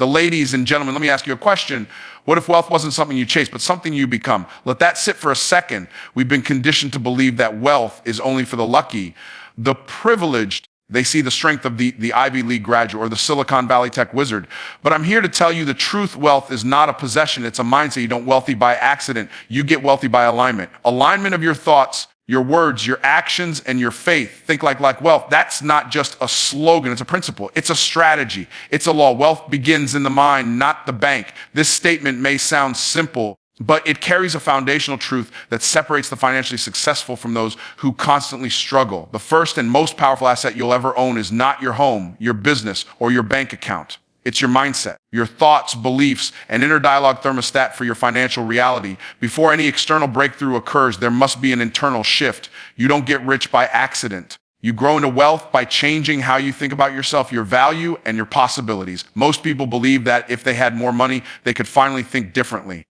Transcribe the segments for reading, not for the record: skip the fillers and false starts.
The ladies and gentlemen, let me ask you a question. What if wealth wasn't something you chase, but something you become? Let that sit for a second. We've been conditioned to believe that wealth is only for the lucky. The privileged, they see the strength of the Ivy League graduate or the Silicon Valley tech wizard. But I'm here to tell you the truth. Wealth is not a possession. It's a mindset. You don't wealthy by accident. You get wealthy by alignment. Alignment of your thoughts, your words, your actions, and your faith. Think like wealth. That's not just a slogan. It's a principle. It's a strategy. It's a law. Wealth begins in the mind, not the bank. This statement may sound simple, but it carries a foundational truth that separates the financially successful from those who constantly struggle. The first and most powerful asset you'll ever own is not your home, your business, or your bank account. It's your mindset, your thoughts, beliefs, and inner dialogue thermostat for your financial reality. Before any external breakthrough occurs, there must be an internal shift. You don't get rich by accident. You grow into wealth by changing how you think about yourself, your value, and your possibilities. Most people believe that if they had more money, they could finally think differently.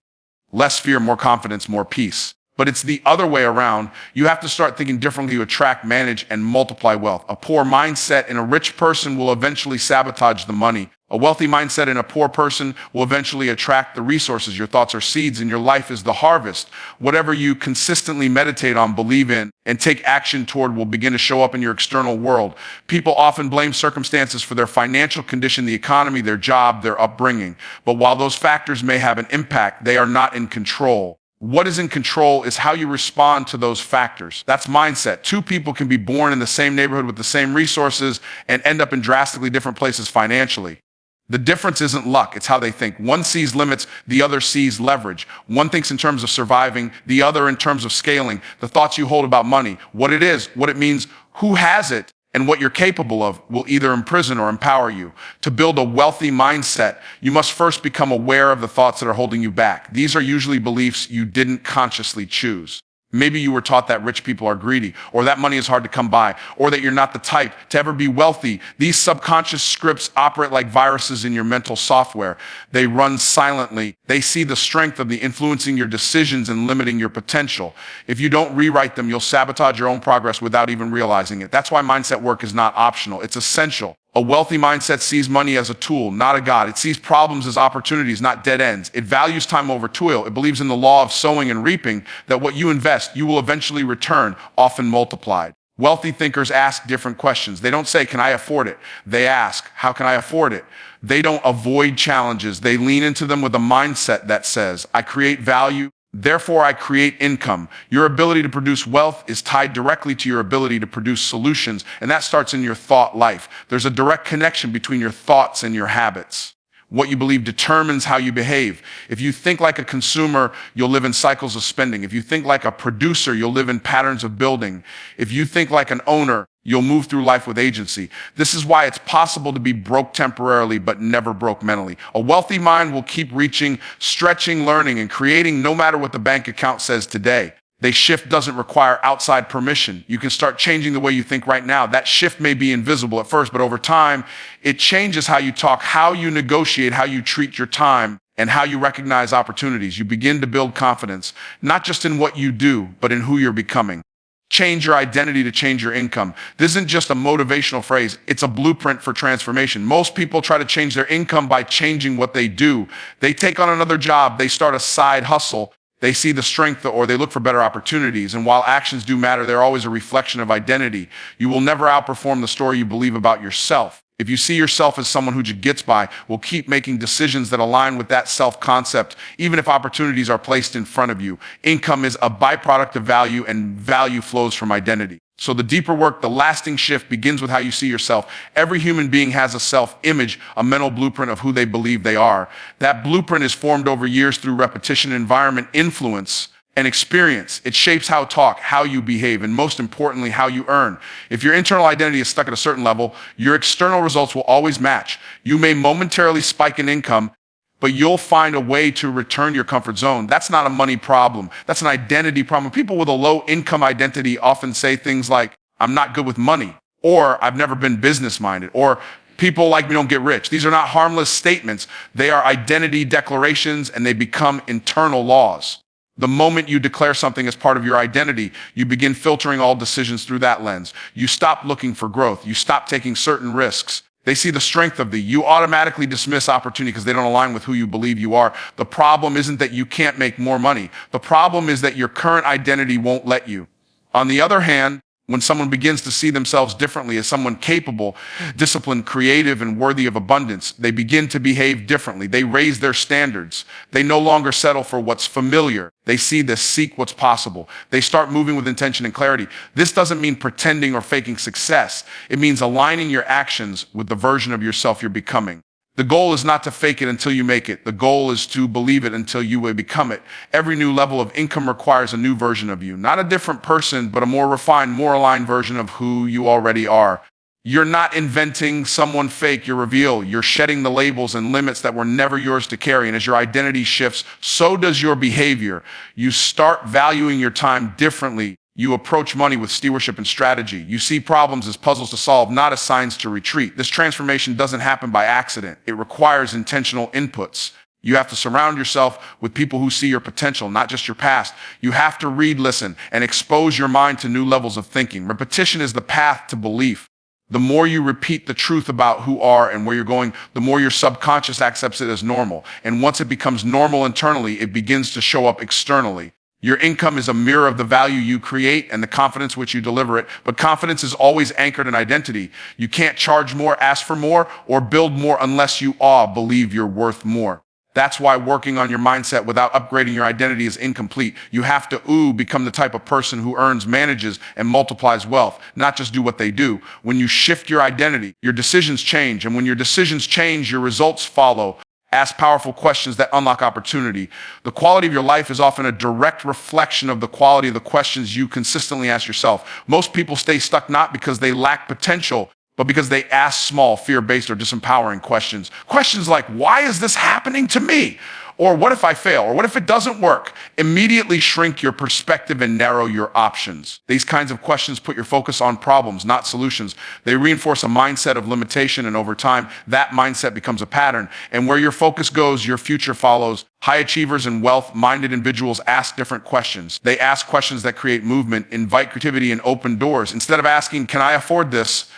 Less fear, more confidence, more peace. But it's the other way around. You have to start thinking differently to attract, manage, and multiply wealth. A poor mindset in a rich person will eventually sabotage the money. A wealthy mindset in a poor person will eventually attract the resources. Your thoughts are seeds and your life is the harvest. Whatever you consistently meditate on, believe in, and take action toward will begin to show up in your external world. People often blame circumstances for their financial condition, the economy, their job, their upbringing. But while those factors may have an impact, they are not in control. What is in control is how you respond to those factors. That's mindset. Two people can be born in the same neighborhood with the same resources and end up in drastically different places financially. The difference isn't luck, it's how they think. One sees limits, the other sees leverage. One thinks in terms of surviving, the other in terms of scaling. The thoughts you hold about money, what it is, what it means, who has it, and what you're capable of will either imprison or empower you. To build a wealthy mindset, you must first become aware of the thoughts that are holding you back. These are usually beliefs you didn't consciously choose. Maybe you were taught that rich people are greedy, or that money is hard to come by, or that you're not the type to ever be wealthy. These subconscious scripts operate like viruses in your mental software. They run silently. They see the strength of the influencing your decisions and limiting your potential. If you don't rewrite them, you'll sabotage your own progress without even realizing it. That's why mindset work is not optional. It's essential. A wealthy mindset sees money as a tool, not a god. It sees problems as opportunities, not dead ends. It values time over toil. It believes in the law of sowing and reaping, that what you invest, you will eventually return, often multiplied. Wealthy thinkers ask different questions. They don't say, can I afford it? They ask, how can I afford it? They don't avoid challenges. They lean into them with a mindset that says, I create value, therefore I create income. Your ability to produce wealth is tied directly to your ability to produce solutions, and that starts in your thought life. There's a direct connection between your thoughts and your habits. What you believe determines how you behave. If you think like a consumer, you'll live in cycles of spending. If you think like a producer, you'll live in patterns of building. If you think like an owner, you'll move through life with agency. This is why it's possible to be broke temporarily, but never broke mentally. A wealthy mind will keep reaching, stretching, learning, and creating no matter what the bank account says today. The shift doesn't require outside permission. You can start changing the way you think right now. That shift may be invisible at first, but over time, it changes how you talk, how you negotiate, how you treat your time, and how you recognize opportunities. You begin to build confidence, not just in what you do, but in who you're becoming. Change your identity to change your income. This isn't just a motivational phrase. It's a blueprint for transformation. Most people try to change their income by changing what they do. They take on another job. They start a side hustle. They see the strength or they look for better opportunities. And while actions do matter, they're always a reflection of identity. You will never outperform the story you believe about yourself. If you see yourself as someone who just gets by, will keep making decisions that align with that self-concept, even if opportunities are placed in front of you. Income is a byproduct of value, and value flows from identity. So the deeper work, the lasting shift begins with how you see yourself. Every human being has a self-image, a mental blueprint of who they believe they are. That blueprint is formed over years through repetition, environment, influence, and experience. It shapes how you talk, how you behave, and most importantly, how you earn. If your internal identity is stuck at a certain level, your external results will always match. You may momentarily spike in income, but you'll find a way to return your comfort zone. That's not a money problem. That's an identity problem. People with a low income identity often say things like, I'm not good with money, or I've never been business minded, or people like me don't get rich. These are not harmless statements. They are identity declarations, and they become internal laws. The moment you declare something as part of your identity, you begin filtering all decisions through that lens. You stop looking for growth. You stop taking certain risks. They see the strength of thee. You automatically dismiss opportunity because they don't align with who you believe you are. The problem isn't that you can't make more money. The problem is that your current identity won't let you. On the other hand, when someone begins to see themselves differently as someone capable, disciplined, creative, and worthy of abundance, they begin to behave differently. They raise their standards. They no longer settle for what's familiar. They seek what's possible. They start moving with intention and clarity. This doesn't mean pretending or faking success. It means aligning your actions with the version of yourself you're becoming. The goal is not to fake it until you make it. The goal is to believe it until you will become it. Every new level of income requires a new version of you. Not a different person, but a more refined, more aligned version of who you already are. You're not inventing someone fake, you're reveal. You're shedding the labels and limits that were never yours to carry. And as your identity shifts, so does your behavior. You start valuing your time differently. You approach money with stewardship and strategy. You see problems as puzzles to solve, not as signs to retreat. This transformation doesn't happen by accident. It requires intentional inputs. You have to surround yourself with people who see your potential, not just your past. You have to read, listen, and expose your mind to new levels of thinking. Repetition is the path to belief. The more you repeat the truth about who you are and where you're going, the more your subconscious accepts it as normal. And once it becomes normal internally, it begins to show up externally. Your income is a mirror of the value you create and the confidence which you deliver it. But confidence is always anchored in identity. You can't charge more, ask for more, or build more unless you believe you're worth more. That's why working on your mindset without upgrading your identity is incomplete. You have to become the type of person who earns, manages, and multiplies wealth, not just do what they do. When you shift your identity, your decisions change. And when your decisions change, your results follow. Ask powerful questions that unlock opportunity. The quality of your life is often a direct reflection of the quality of the questions you consistently ask yourself. Most people stay stuck not because they lack potential, but because they ask small, fear-based, or disempowering questions. Questions like, why is this happening to me? Or what if I fail? Or what if it doesn't work? Immediately shrink your perspective and narrow your options. These kinds of questions put your focus on problems, not solutions. They reinforce a mindset of limitation, and over time, that mindset becomes a pattern. And where your focus goes, your future follows. High achievers and wealth-minded individuals ask different questions. They ask questions that create movement, invite creativity, and open doors. Instead of asking, can I afford this?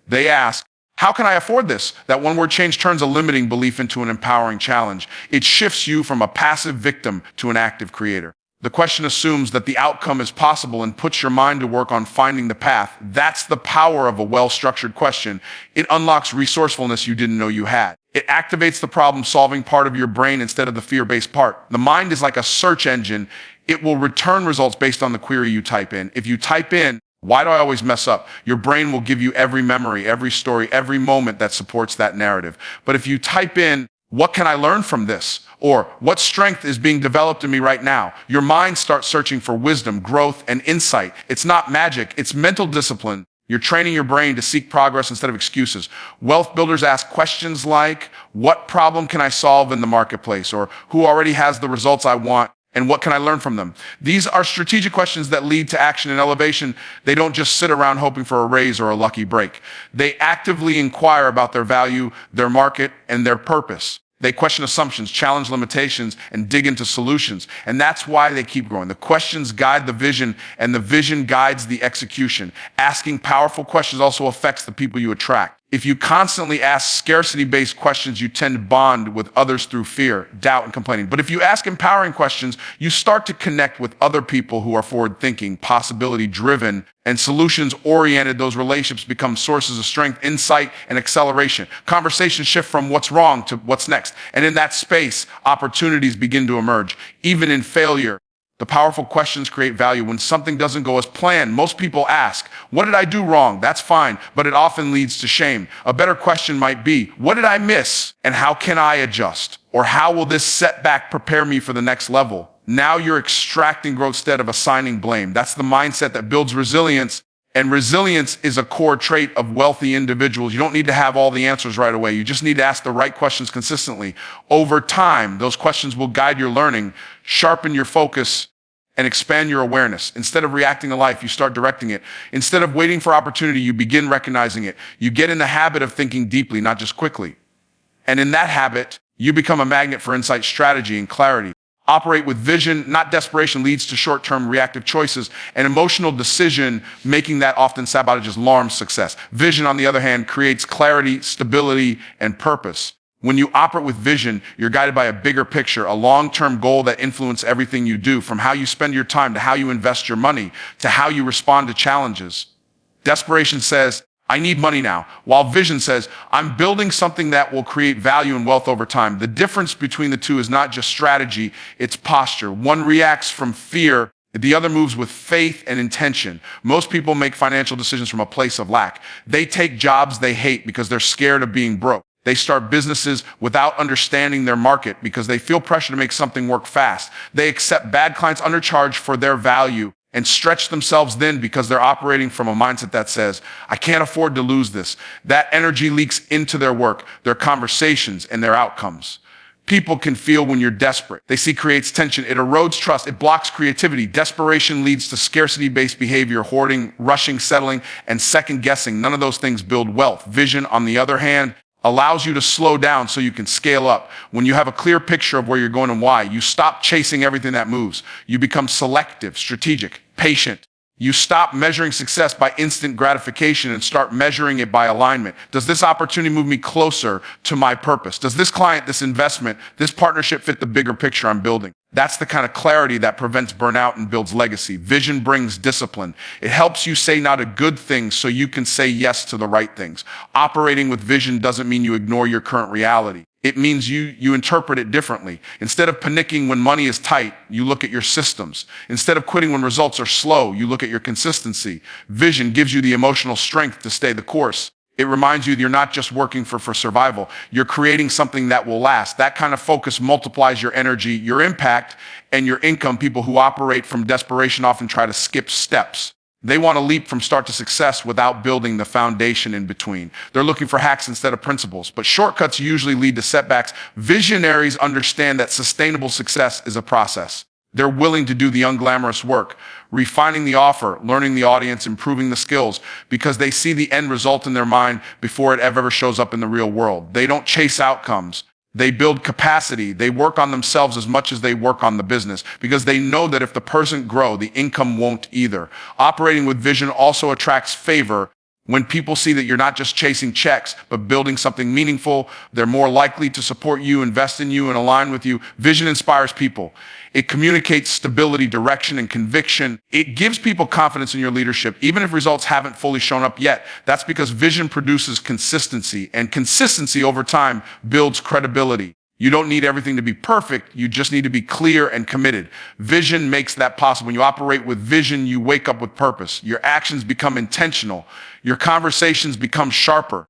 They ask, how can I afford this? That one-word change turns a limiting belief into an empowering challenge. It shifts you from a passive victim to an active creator. The question assumes that the outcome is possible and puts your mind to work on finding the path. That's the power of a well-structured question. It unlocks resourcefulness you didn't know you had. It activates the problem-solving part of your brain instead of the fear-based part. The mind is like a search engine. It will return results based on the query you type in. If you type in, why do I always mess up? Your brain will give you every memory, every story, every moment that supports that narrative. But if you type in, what can I learn from this? Or what strength is being developed in me right now? Your mind starts searching for wisdom, growth, and insight. It's not magic, it's mental discipline. You're training your brain to seek progress instead of excuses. Wealth builders ask questions like, what problem can I solve in the marketplace? Or who already has the results I want? And what can I learn from them? These are strategic questions that lead to action and elevation. They don't just sit around hoping for a raise or a lucky break. They actively inquire about their value, their market, and their purpose. They question assumptions, challenge limitations, and dig into solutions. And that's why they keep growing. The questions guide the vision, and the vision guides the execution. Asking powerful questions also affects the people you attract. If you constantly ask scarcity-based questions, you tend to bond with others through fear, doubt, and complaining. But if you ask empowering questions, you start to connect with other people who are forward-thinking, possibility-driven, and solutions-oriented. Those relationships become sources of strength, insight, and acceleration. Conversations shift from what's wrong to what's next. And in that space, opportunities begin to emerge. Even in failure, the powerful questions create value. When something doesn't go as planned, most people ask, what did I do wrong? That's fine, but it often leads to shame. A better question might be, what did I miss? And how can I adjust? Or how will this setback prepare me for the next level? Now you're extracting growth instead of assigning blame. That's the mindset that builds resilience. And resilience is a core trait of wealthy individuals. You don't need to have all the answers right away. You just need to ask the right questions consistently. Over time, those questions will guide your learning, sharpen your focus, and expand your awareness. Instead of reacting to life, you start directing it. Instead of waiting for opportunity, you begin recognizing it. You get in the habit of thinking deeply, not just quickly. And in that habit, you become a magnet for insight, strategy, and clarity. Operate with vision, not desperation, leads to short-term reactive choices, and emotional decision making that often sabotages long-term success. Vision, on the other hand, creates clarity, stability, and purpose. When you operate with vision, you're guided by a bigger picture, a long-term goal that influences everything you do, from how you spend your time to how you invest your money to how you respond to challenges. Desperation says, I need money now, while vision says, I'm building something that will create value and wealth over time. The difference between the two is not just strategy, it's posture. One reacts from fear, the other moves with faith and intention. Most people make financial decisions from a place of lack. They take jobs they hate because they're scared of being broke. They start businesses without understanding their market because they feel pressure to make something work fast. They accept bad clients undercharged for their value and stretch themselves thin because they're operating from a mindset that says, I can't afford to lose this. That energy leaks into their work, their conversations, and their outcomes. People can feel when you're desperate. They see creates tension. It erodes trust. It blocks creativity. Desperation leads to scarcity-based behavior, hoarding, rushing, settling, and second-guessing. None of those things build wealth. Vision, on the other hand, allows you to slow down so you can scale up. When you have a clear picture of where you're going and why, you stop chasing everything that moves. You become selective, strategic, patient. You stop measuring success by instant gratification and start measuring it by alignment. Does this opportunity move me closer to my purpose? Does this client, this investment, this partnership fit the bigger picture I'm building? That's the kind of clarity that prevents burnout and builds legacy. Vision brings discipline. It helps you say no to good things so you can say yes to the right things. Operating with vision doesn't mean you ignore your current reality. It means you interpret it differently. Instead of panicking when money is tight, you look at your systems. Instead of quitting when results are slow, you look at your consistency. Vision gives you the emotional strength to stay the course. It reminds you that you're not just working for survival. You're creating something that will last. That kind of focus multiplies your energy, your impact, and your income. People who operate from desperation often try to skip steps. They want to leap from start to success without building the foundation in between. They're looking for hacks instead of principles, but shortcuts usually lead to setbacks. Visionaries understand that sustainable success is a process. They're willing to do the unglamorous work, refining the offer, learning the audience, improving the skills, because they see the end result in their mind before it ever shows up in the real world. They don't chase outcomes. They build capacity. They work on themselves as much as they work on the business because they know that if the person grows, the income won't either. Operating with vision also attracts favor. When people see that you're not just chasing checks, but building something meaningful, they're more likely to support you, invest in you, and align with you. Vision inspires people. It communicates stability, direction, and conviction. It gives people confidence in your leadership, even if results haven't fully shown up yet. That's because vision produces consistency, and consistency over time builds credibility. You don't need everything to be perfect. You just need to be clear and committed. Vision makes that possible. When you operate with vision, you wake up with purpose. Your actions become intentional. Your conversations become sharper.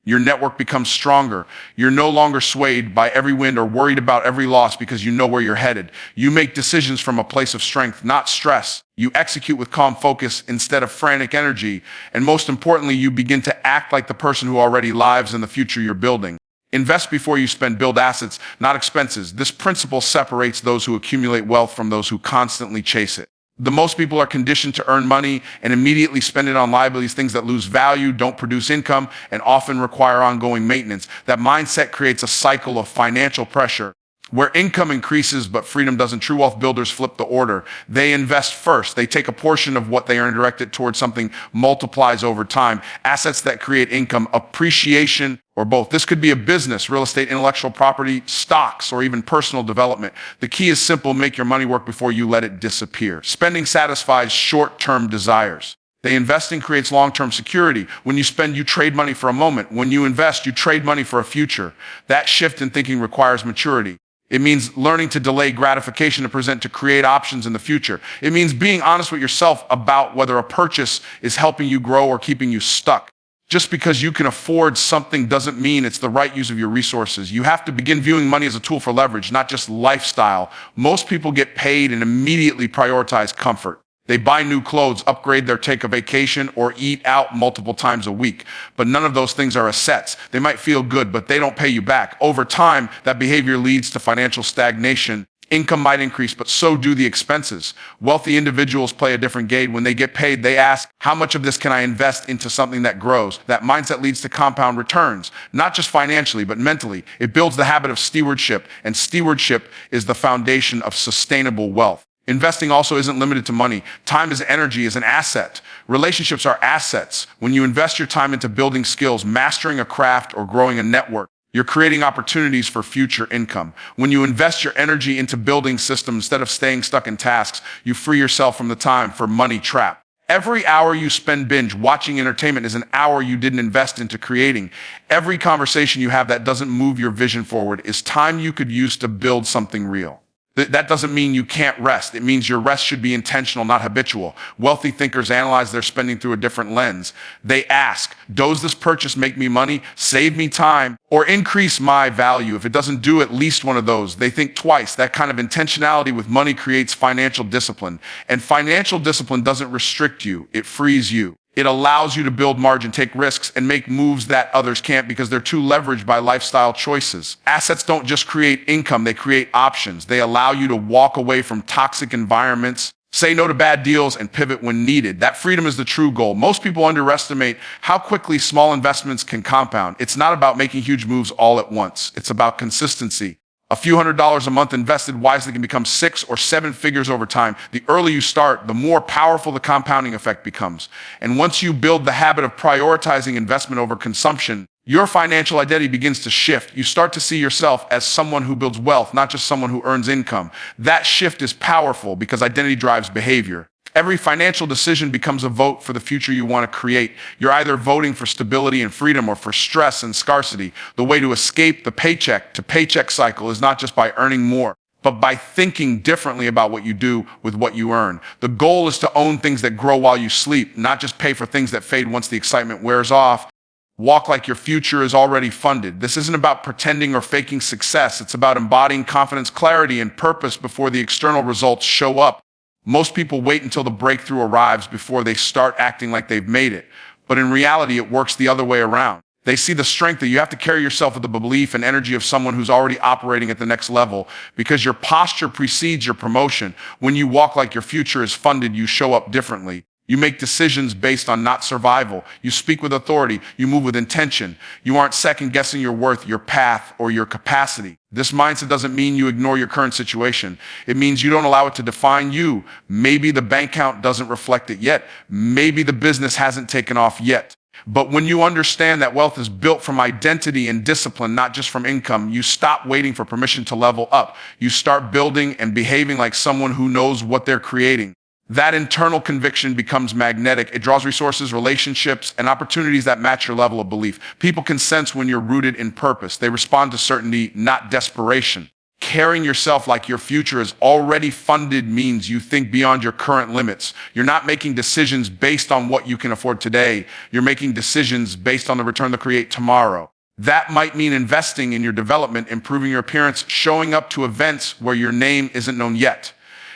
Your network becomes stronger. You're no longer swayed by every wind or worried about every loss because you know where you're headed. You make decisions from a place of strength, not stress. You execute with calm focus instead of frantic energy. And most importantly, you begin to act like the person who already lives in the future you're building. Invest before you spend. Build assets, not expenses. This principle separates those who accumulate wealth from those who constantly chase it. The most people are conditioned to earn money and immediately spend it on liabilities, things that lose value, don't produce income, and often require ongoing maintenance. That mindset creates a cycle of financial pressure where income increases but freedom doesn't. True wealth builders flip the order. They invest first. They take a portion of what they earn and direct it towards something multiplies over time. Assets that create income, appreciation, or both. This could be a business, real estate, intellectual property, stocks, or even personal development. The key is simple: make your money work before you let it disappear. Spending satisfies short-term desires. Investing creates long-term security. When you spend, you trade money for a moment. When you invest, you trade money for a future. That shift in thinking requires maturity. It means learning to delay gratification to present, to create options in the future. It means being honest with yourself about whether a purchase is helping you grow or keeping you stuck. Just because you can afford something doesn't mean it's the right use of your resources. You have to begin viewing money as a tool for leverage, not just lifestyle. Most people get paid and immediately prioritize comfort. They buy new clothes, upgrade their take a vacation, or eat out multiple times a week. But none of those things are assets. They might feel good, but they don't pay you back. Over time, that behavior leads to financial stagnation. Income might increase, but so do the expenses. Wealthy individuals play a different game. When they get paid, they ask, how much of this can I invest into something that grows? That mindset leads to compound returns, not just financially, but mentally. It builds the habit of stewardship, and stewardship is the foundation of sustainable wealth. Investing also isn't limited to money. Time is energy, is an asset. Relationships are assets. When you invest your time into building skills, mastering a craft, or growing a network, you're creating opportunities for future income. When you invest your energy into building systems instead of staying stuck in tasks, you free yourself from the time for money trap. Every hour you spend binge watching entertainment is an hour you didn't invest into creating. Every conversation you have that doesn't move your vision forward is time you could use to build something real. That doesn't mean you can't rest. It means your rest should be intentional, not habitual. Wealthy thinkers analyze their spending through a different lens. They ask, does this purchase make me money, save me time, or increase my value? If it doesn't do at least one of those, they think twice. That kind of intentionality with money creates financial discipline. And financial discipline doesn't restrict you, it frees you. It allows you to build margin, take risks, and make moves that others can't because they're too leveraged by lifestyle choices. Assets don't just create income, they create options. They allow you to walk away from toxic environments, say no to bad deals, and pivot when needed. That freedom is the true goal. Most people underestimate how quickly small investments can compound. It's not about making huge moves all at once. It's about consistency. A few $100s a month invested wisely can become 6 or 7 figures over time. The earlier you start, the more powerful the compounding effect becomes. And once you build the habit of prioritizing investment over consumption, your financial identity begins to shift. You start to see yourself as someone who builds wealth, not just someone who earns income. That shift is powerful because identity drives behavior. Every financial decision becomes a vote for the future you want to create. You're either voting for stability and freedom or for stress and scarcity. The way to escape the paycheck to paycheck cycle is not just by earning more, but by thinking differently about what you do with what you earn. The goal is to own things that grow while you sleep, not just pay for things that fade once the excitement wears off. Walk like your future is already funded. This isn't about pretending or faking success. It's about embodying confidence, clarity, and purpose before the external results show up. Most people wait until the breakthrough arrives before they start acting like they've made it. But in reality, it works the other way around. They see the strength that you have to carry yourself with the belief and energy of someone who's already operating at the next level because your posture precedes your promotion. When you walk like your future is funded, you show up differently. You make decisions based on not survival. You speak with authority. You move with intention. You aren't second guessing your worth, your path, or your capacity. This mindset doesn't mean you ignore your current situation. It means you don't allow it to define you. Maybe the bank account doesn't reflect it yet. Maybe the business hasn't taken off yet. But when you understand that wealth is built from identity and discipline, not just from income, you stop waiting for permission to level up. You start building and behaving like someone who knows what they're creating. That internal conviction becomes magnetic. It draws resources, relationships, and opportunities that match your level of belief. People can sense when you're rooted in purpose. They respond to certainty, not desperation. Carrying yourself like your future is already funded means you think beyond your current limits. You're not making decisions based on what you can afford today. You're making decisions based on the return to create tomorrow. That might mean investing in your development, improving your appearance, showing up to events where your name isn't known yet.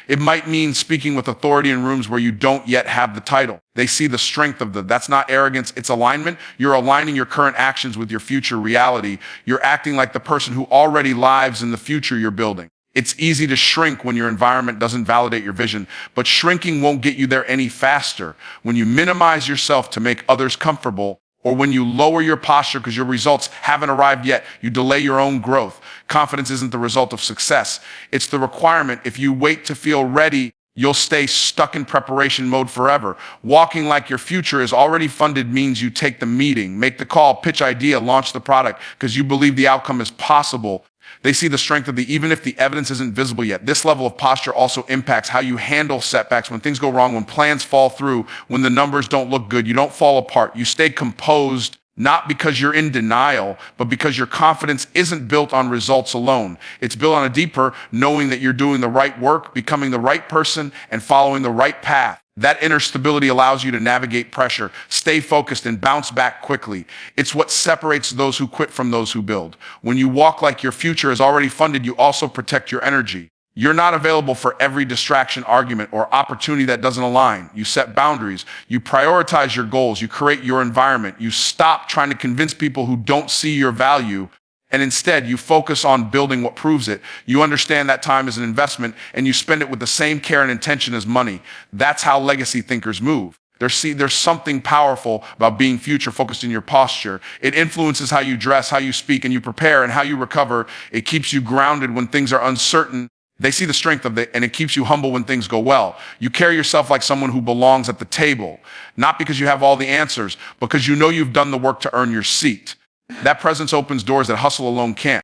It might mean speaking with authority in rooms where you don't yet have the title. They see the strength of that's not arrogance, it's alignment. You're aligning your current actions with your future reality. You're acting like the person who already lives in the future you're building. It's easy to shrink when your environment doesn't validate your vision, but shrinking won't get you there any faster. When you minimize yourself to make others comfortable, or when you lower your posture because your results haven't arrived yet, you delay your own growth. Confidence isn't the result of success. It's the requirement. If you wait to feel ready, you'll stay stuck in preparation mode forever. Walking like your future is already funded means you take the meeting, make the call, pitch idea, launch the product because you believe the outcome is possible. They see the strength of even if the evidence isn't visible yet. This level of posture also impacts how you handle setbacks when things go wrong, when plans fall through, when the numbers don't look good. You don't fall apart. You stay composed, not because you're in denial, but because your confidence isn't built on results alone. It's built on a deeper knowing that you're doing the right work, becoming the right person, and following the right path. That inner stability allows you to navigate pressure, stay focused, and bounce back quickly. It's what separates those who quit from those who build. When you walk like your future is already funded, you also protect your energy. You're not available for every distraction, argument, or opportunity that doesn't align. You set boundaries. You prioritize your goals. You create your environment. You stop trying to convince people who don't see your value. and instead you focus on building what proves it. You understand that time is an investment and you spend it with the same care and intention as money. That's how legacy thinkers move. There's something powerful about being future focused in your posture. It influences how you dress, how you speak, and you prepare, and how you recover. It keeps you grounded when things are uncertain. They see the strength of it, and it keeps you humble when things go well. You carry yourself like someone who belongs at the table, not because you have all the answers, because you know you've done the work to earn your seat. That presence opens doors that hustle alone can't.